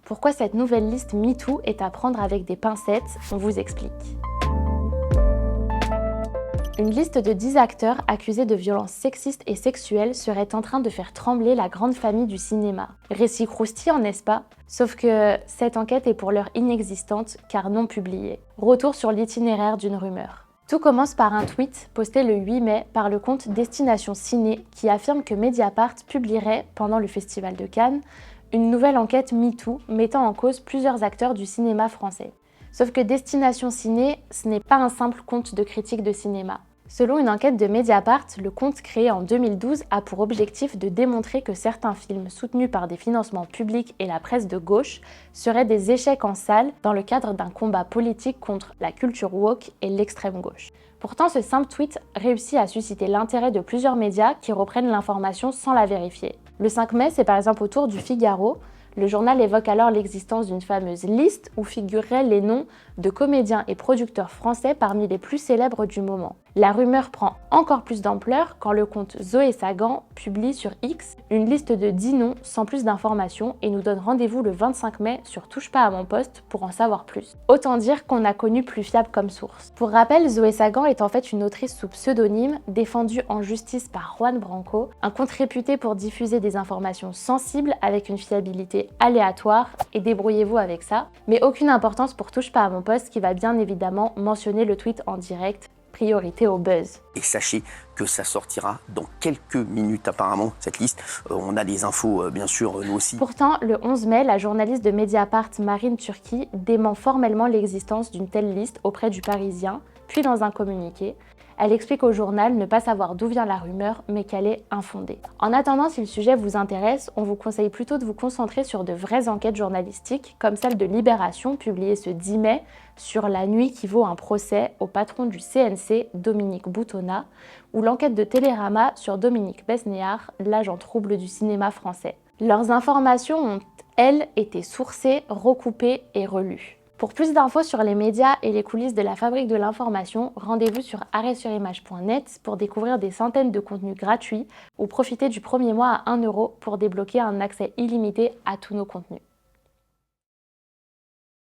Pourquoi cette nouvelle liste MeToo est à prendre avec des pincettes? On vous explique. Une liste de 10 acteurs accusés de violences sexistes et sexuelles serait en train de faire trembler la grande famille du cinéma. Récit croustillant, n'est-ce pas? Sauf que cette enquête est pour l'heure inexistante car non publiée. Retour sur l'itinéraire d'une rumeur. Tout commence par un tweet posté le 8 mai par le compte Destination Ciné qui affirme que Mediapart publierait, pendant le Festival de Cannes, une nouvelle enquête MeToo mettant en cause plusieurs acteurs du cinéma français. Sauf que Destination Ciné, ce n'est pas un simple compte de critique de cinéma. Selon une enquête de Mediapart, le compte créé en 2012 a pour objectif de démontrer que certains films soutenus par des financements publics et la presse de gauche seraient des échecs en salle dans le cadre d'un combat politique contre la culture woke et l'extrême gauche. Pourtant, ce simple tweet réussit à susciter l'intérêt de plusieurs médias qui reprennent l'information sans la vérifier. Le 5 mai, c'est par exemple au tour du Figaro. Le journal évoque alors l'existence d'une fameuse liste où figureraient les noms de comédiens et producteurs français parmi les plus célèbres du moment. La rumeur prend encore plus d'ampleur quand le compte Zoé Sagan publie sur X une liste de 10 noms sans plus d'informations et nous donne rendez-vous le 25 mai sur Touche pas à mon poste pour en savoir plus. Autant dire qu'on a connu plus fiable comme source. Pour rappel, Zoé Sagan est en fait une autrice sous pseudonyme défendue en justice par Juan Branco, un compte réputé pour diffuser des informations sensibles avec une fiabilité aléatoire et débrouillez-vous avec ça. Mais aucune importance pour Touche pas à mon poste qui va bien évidemment mentionner le tweet en direct. Priorité au buzz. Et sachez que ça sortira dans quelques minutes apparemment, cette liste. On a des infos, bien sûr, nous aussi. Pourtant, le 11 mai, la journaliste de Mediapart, Marine Turki, dément formellement l'existence d'une telle liste auprès du Parisien, puis dans un communiqué. Elle explique au journal ne pas savoir d'où vient la rumeur, mais qu'elle est infondée. En attendant, si le sujet vous intéresse, on vous conseille plutôt de vous concentrer sur de vraies enquêtes journalistiques, comme celle de Libération, publiée ce 10 mai, sur la nuit qui vaut un procès au patron du CNC, Dominique Boutonnat, ou l'enquête de Télérama sur Dominique Besnéard, l'agent trouble du cinéma français. Leurs informations ont, elles, été sourcées, recoupées et relues. Pour plus d'infos sur les médias et les coulisses de la fabrique de l'information, rendez-vous sur arrêtsurimage.net pour découvrir des centaines de contenus gratuits ou profiter du premier mois à 1 € pour débloquer un accès illimité à tous nos contenus.